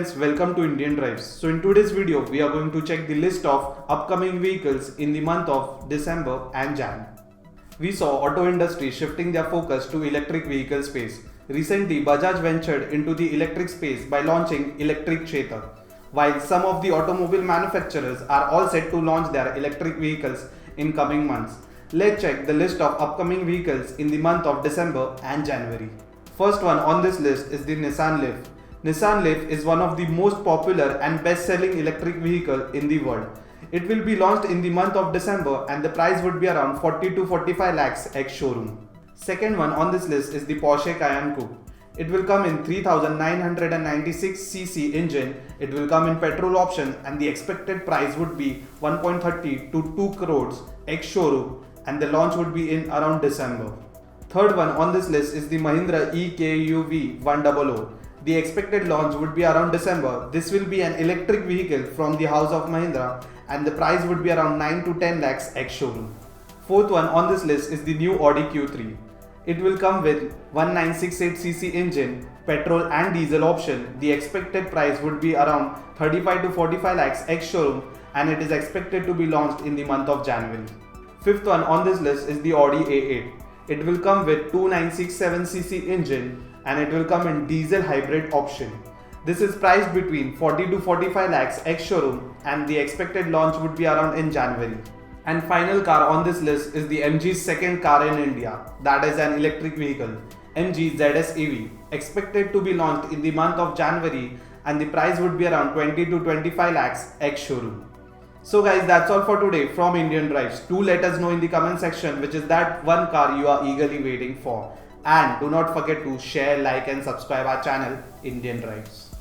friends, welcome to Indian Drives. So in today's video, we are going to check the list of upcoming vehicles in the month of December and Jan. We saw auto industry shifting their focus to electric vehicle space. Recently, Bajaj ventured into the electric space by launching electric Chetak. While some of the automobile manufacturers are all set to launch their electric vehicles in coming months, let's check the list of upcoming vehicles in the month of December and January. First one on this list is the Nissan Leaf. Nissan Leaf is one of the most popular and best-selling electric vehicle in the world. It will be launched in the month of December and the price would be around 40 to 45 lakhs ex-showroom. Second one on this list is the Porsche Cayenne Coupe. It will come in 3996cc engine, it will come in petrol option and the expected price would be 1.30 to 2 crores ex-showroom and the launch would be in around December. Third one on this list is the Mahindra EKUV 100. The expected launch would be around December. This will be an electric vehicle from the house of Mahindra and the price would be around 9 to 10 lakhs ex-showroom. Fourth one on this list is the new Audi Q3. It will come with 1968cc engine, petrol and diesel option. The expected price would be around 35 to 45 lakhs ex-showroom and it is expected to be launched in the month of January. Fifth one on this list is the Audi A8. It will come with 2967cc engine and it will come in diesel hybrid option. This is priced between 40 to 45 lakhs ex-showroom and the expected launch would be around in January. And final car on this list is the MG's second car in India, that is an electric vehicle, MG ZS EV, expected to be launched in the month of January and the price would be around 20 to 25 lakhs ex-showroom. So guys, that's all for today from Indian Drives. Do let us know in the comment section which is that one car you are eagerly waiting for. And do not forget to share, like and subscribe our channel Indian Drives.